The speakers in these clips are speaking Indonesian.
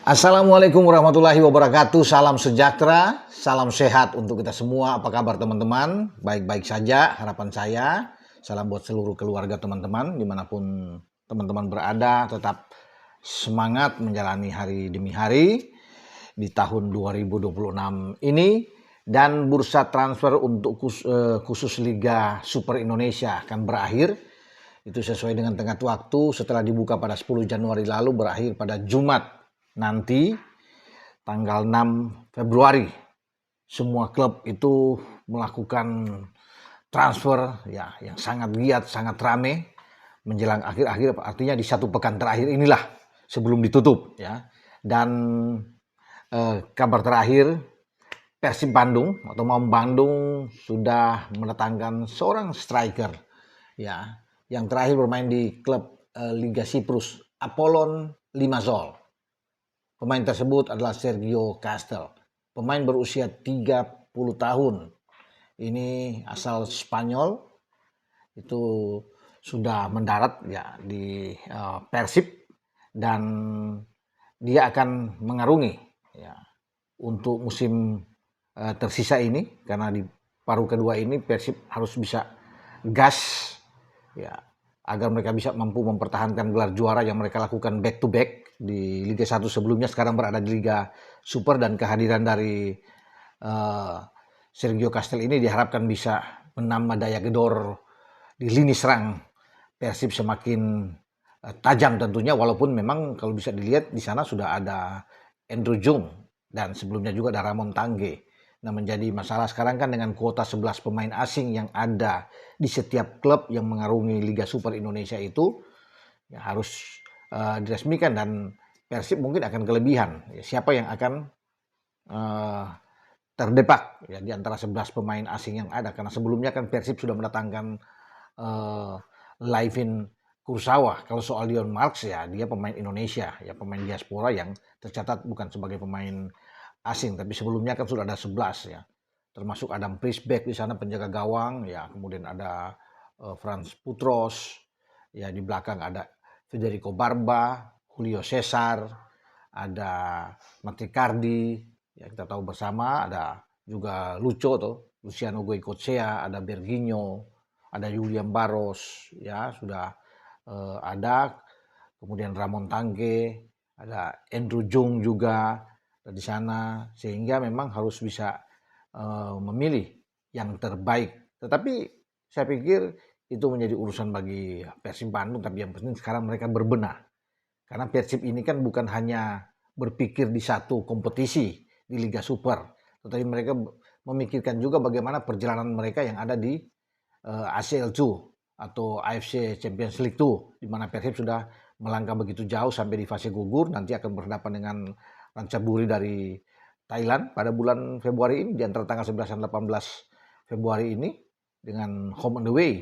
Assalamualaikum warahmatullahi wabarakatuh. Salam sejahtera, salam sehat untuk kita semua. Apa kabar teman-teman? Baik-baik saja harapan saya. Salam buat seluruh keluarga teman-teman dimanapun teman-teman berada. Tetap semangat menjalani hari demi hari di tahun 2026 ini. Dan bursa transfer untuk khusus Liga Super Indonesia akan berakhir. Itu sesuai dengan tenggat waktu setelah dibuka pada 10 Januari lalu, berakhir pada Jumat nanti tanggal 6 Februari. Semua klub itu melakukan transfer ya yang sangat giat, sangat rame menjelang akhir-akhir, artinya di satu pekan terakhir inilah sebelum ditutup ya. Dan kabar terakhir, Persib Bandung atau Maung Bandung sudah mendatangkan seorang striker ya, yang terakhir bermain di klub Liga Siprus, Apollon Limassol. Pemain tersebut adalah Sergio Castel. Pemain berusia 30 tahun. Ini asal Spanyol. Itu sudah mendarat ya di Persib dan dia akan mengarungi ya untuk musim tersisa ini, karena di paruh kedua ini Persib harus bisa gas ya agar mereka bisa mampu mempertahankan gelar juara yang mereka lakukan back to back di Liga 1 sebelumnya, sekarang berada di Liga Super. Dan kehadiran dari Sergio Castel ini diharapkan bisa menambah daya gedor di lini serang Persib semakin tajam tentunya, walaupun memang kalau bisa dilihat di sana sudah ada Andrew Jung dan sebelumnya juga ada Ramon Tangge. Nah, menjadi masalah sekarang kan dengan kuota 11 pemain asing yang ada di setiap klub yang mengarungi Liga Super Indonesia itu ya harus diresmikan, dan Persib mungkin akan kelebihan ya, siapa yang akan terdepak ya di antara 11 pemain asing yang ada, karena sebelumnya kan Persib sudah mendatangkan Laivin Kursawa. Kalau soal Dion Marks ya dia pemain Indonesia ya, pemain diaspora yang tercatat bukan sebagai pemain asing, tapi sebelumnya kan sudah ada 11 ya, termasuk Adam Prisbeck di sana penjaga gawang ya, kemudian ada Franz Putros ya, di belakang ada Federico Barba, Julio Cesar, ada Matricardi ya, kita tahu bersama, ada juga Luciano Goicoechea, ada Berginho, ada Julian Barros ya sudah ada, kemudian Ramon Tangge, ada Andrew Jung juga di sana, sehingga memang harus bisa memilih yang terbaik. Tetapi saya pikir itu menjadi urusan bagi Persib Bandung, tapi yang penting sekarang mereka berbenah. Karena Persib ini kan bukan hanya berpikir di satu kompetisi di Liga Super, tetapi mereka memikirkan juga bagaimana perjalanan mereka yang ada di ACL2 atau AFC Champions League 2, di mana Persib sudah melangkah begitu jauh sampai di fase gugur, nanti akan berhadapan dengan Ratchaburi dari Thailand pada bulan Februari ini, di antara tanggal 11 dan 18 Februari ini, dengan home and away.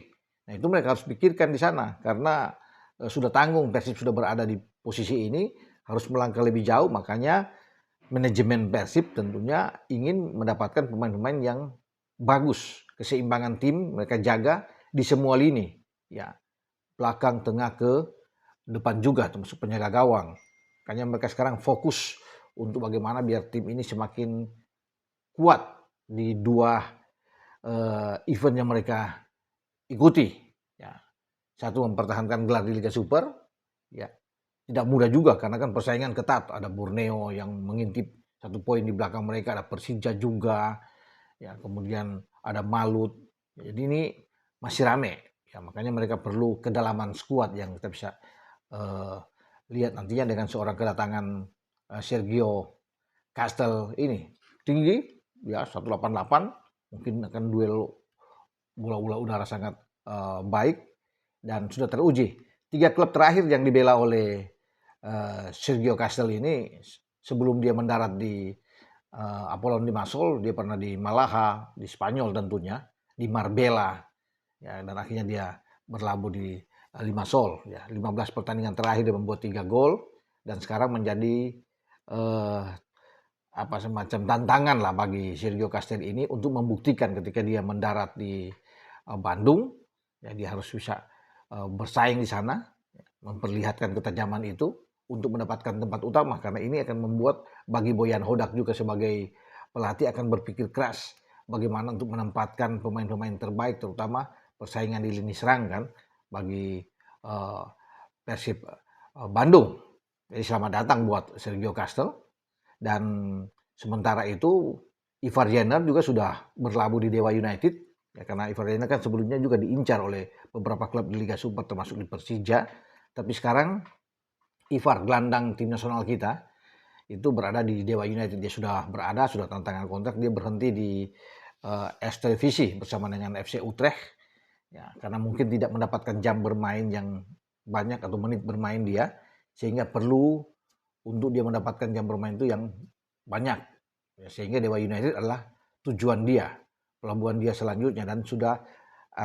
Nah, itu mereka harus pikirkan di sana, karena sudah tanggung Persib sudah berada di posisi ini, harus melangkah lebih jauh. Makanya manajemen Persib tentunya ingin mendapatkan pemain-pemain yang bagus, keseimbangan tim mereka jaga di semua lini ya, belakang, tengah, ke depan juga, termasuk penjaga gawang. Makanya mereka sekarang fokus untuk bagaimana biar tim ini semakin kuat di dua event yang mereka ikuti ya. Satu, mempertahankan gelar di Liga Super ya, tidak mudah juga karena kan persaingan ketat. Ada Borneo yang mengintip 1 poin di belakang mereka, ada Persija juga ya, kemudian ada Malut. Jadi ini masih rame ya, makanya mereka perlu kedalaman skuad yang kita bisa lihat nantinya dengan seorang kedatangan Sergio Castel ini. Tinggi ya, 188, mungkin akan duel bola-bola udara sangat baik dan sudah teruji. 3 klub terakhir yang dibela oleh Sergio Castel ini, sebelum dia mendarat di Apollon Limassol, dia pernah di Malaga, di Spanyol tentunya, di Marbella ya, dan akhirnya dia berlabuh di Limassol ya. 15 pertandingan terakhir dia membuat 3 gol, dan sekarang menjadi semacam tantangan lah bagi Sergio Castel ini untuk membuktikan ketika dia mendarat di Bandung ya, dia harus bisa bersaing di sana, memperlihatkan ketajaman itu untuk mendapatkan tempat utama, karena ini akan membuat bagi Boyan Hodak juga sebagai pelatih akan berpikir keras bagaimana untuk menempatkan pemain-pemain terbaik, terutama persaingan di lini serang kan bagi uh, Persib Bandung. Jadi selamat datang buat Sergio Castel. Dan sementara itu Ivar Jenner juga sudah berlabuh di Dewa United, ya, karena Ivar Jenner kan sebelumnya juga diincar oleh beberapa klub di Liga Super termasuk di Persija. Tapi sekarang Ivar, gelandang tim nasional kita, itu berada di Dewa United. Dia sudah sudah tanda tangan kontrak, dia berhenti di Eredivisie bersama dengan FC Utrecht. Ya, karena mungkin tidak mendapatkan jam bermain yang banyak atau menit bermain dia, sehingga perlu untuk dia mendapatkan jam bermain itu yang banyak. Ya, sehingga Dewa United adalah tujuan dia, pelabuhan dia selanjutnya, dan sudah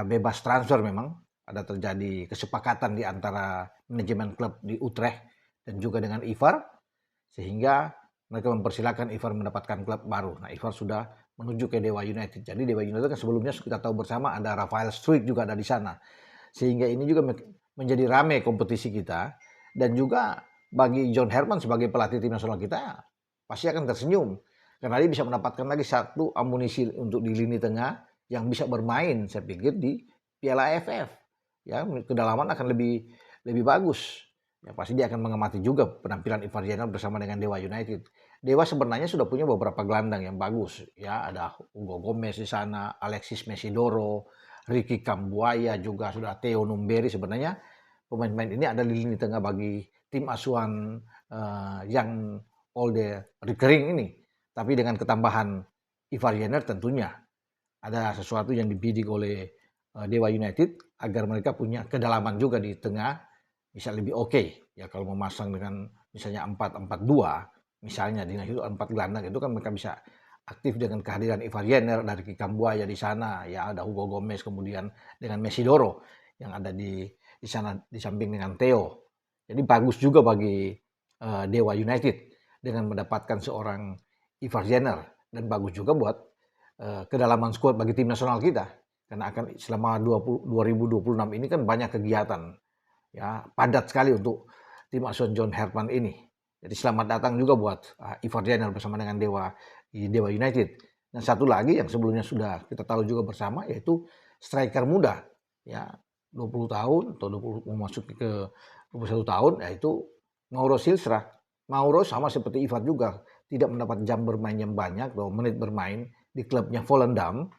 bebas transfer memang. Ada terjadi kesepakatan di antara manajemen klub di Utrecht dan juga dengan Ivar, sehingga mereka mempersilahkan Ivar mendapatkan klub baru. Nah, Ivar sudah menuju ke Dewa United. Jadi Dewa United kan sebelumnya kita tahu bersama ada Rafael Struijk juga ada di sana. Sehingga ini juga menjadi ramai kompetisi kita, dan juga bagi John Herman sebagai pelatih tim nasional kita pasti akan tersenyum karena dia bisa mendapatkan lagi satu amunisi untuk di lini tengah yang bisa bermain, saya pikir, di Piala AFF. Ya, kedalaman akan lebih bagus. Ya, pasti dia akan mengamati juga penampilan Ivar Jenner bersama dengan Dewa United. Dewa sebenarnya sudah punya beberapa gelandang yang bagus. Ya, ada Hugo Gomez di sana, Alexis Mesidoro, Ricky Kambuaya, juga sudah Theo Numberi. Sebenarnya pemain-pemain ini ada di lini tengah bagi tim asuhan yang all the recurring ini. Tapi dengan ketambahan Ivar Jenner tentunya ada sesuatu yang dibidik oleh Dewa United agar mereka punya kedalaman juga di tengah, bisa lebih oke. Ya, kalau memasang dengan misalnya 4-4-2, misalnya dengan itu 4 gelandang, itu kan mereka bisa aktif dengan kehadiran Ivar Jenner, dari Kambuaya di sana, ya ada Hugo Gomez, kemudian dengan Mesidoro yang ada di sana di samping dengan Theo. Jadi bagus juga bagi Dewa United dengan mendapatkan seorang Ivar Jenner, dan bagus juga buat kedalaman skuad bagi tim nasional kita, karena akan selama 2026 ini kan banyak kegiatan, ya padat sekali untuk tim asuhan John Herman ini. Jadi selamat datang juga buat Ivar Jenner bersama dengan Dewa di Dewa United. Dan satu lagi yang sebelumnya sudah kita tahu juga bersama, yaitu striker muda, ya 20 tahun atau 20 memasuki ke 21 tahun, yaitu Mauro Silstra. Mauro sama seperti Ivar juga tidak mendapat jam bermain yang banyak atau menit bermain di klubnya Volendam,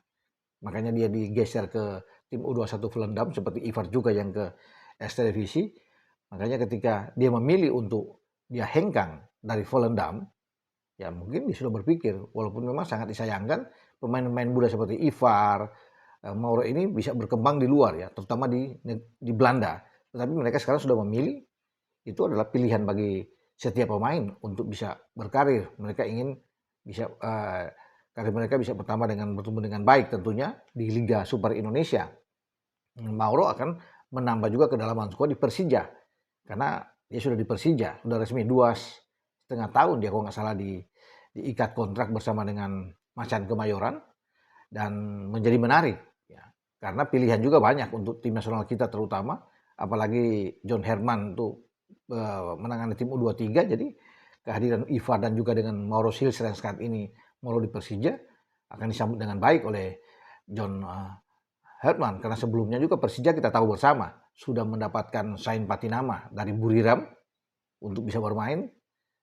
makanya dia digeser ke tim U21 Volendam seperti Ivar juga yang ke Eredivisie. Makanya ketika dia memilih untuk dia hengkang dari Volendam, ya mungkin dia sudah berpikir, walaupun memang sangat disayangkan pemain-pemain muda seperti Ivar, Mauro ini bisa berkembang di luar, ya terutama di Belanda, tetapi mereka sekarang sudah memilih, itu adalah pilihan bagi setiap pemain untuk bisa berkarir. Mereka ingin bisa karir mereka bisa pertama dengan bertumbuh dengan baik tentunya di Liga Super Indonesia. Mauro akan menambah juga kedalaman skuad di Persija, karena dia sudah di Persija, sudah resmi 2,5 tahun dia kalau nggak salah diikat kontrak bersama dengan Macan Kemayoran, dan menjadi menarik, ya, karena pilihan juga banyak untuk tim nasional kita terutama, apalagi John Herman tuh menangani tim U23, jadi kehadiran Ivar dan juga dengan Mauro Silstra yang saat ini Mauro di Persija akan disambut dengan baik oleh John Herman, karena sebelumnya juga Persija kita tahu bersama sudah mendapatkan Sain Patinama dari Buriram untuk bisa bermain.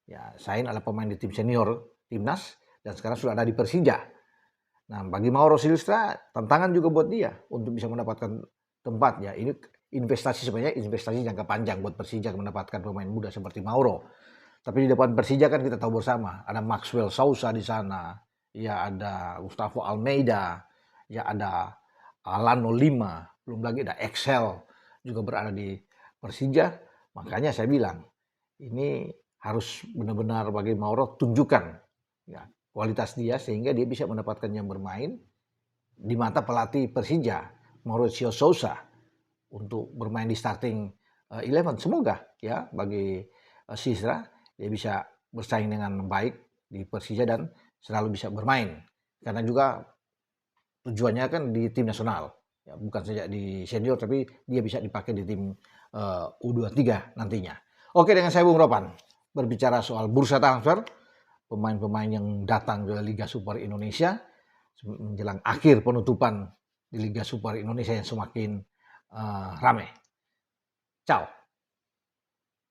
Ya, Sain adalah pemain di tim senior timnas dan sekarang sudah ada di Persija. Nah, bagi Mauro Silstra tantangan juga buat dia untuk bisa mendapatkan tempat, ya. Ini investasi, sebenarnya investasi jangka panjang buat Persija mendapatkan pemain muda seperti Mauro. Tapi di depan Persija kan kita tahu bersama ada Maxwell Sousa di sana, ya ada Gustavo Almeida, ya ada Alano Lima, belum lagi ada Excel juga berada di Persija. Makanya saya bilang ini harus benar-benar bagi Mauro tunjukkan, ya, kualitas dia sehingga dia bisa mendapatkan yang bermain di mata pelatih Persija Mauricio Sousa untuk bermain di starting 11. Semoga ya bagi Silstra dia bisa bersaing dengan baik di Persija dan selalu bisa bermain, karena juga tujuannya kan di tim nasional, ya, bukan saja di senior tapi dia bisa dipakai di tim U23 nantinya. Oke, dengan saya Bung Ropan berbicara soal bursa transfer, pemain-pemain yang datang ke Liga Super Indonesia menjelang akhir penutupan di Liga Super Indonesia yang semakin ramai. Ciao.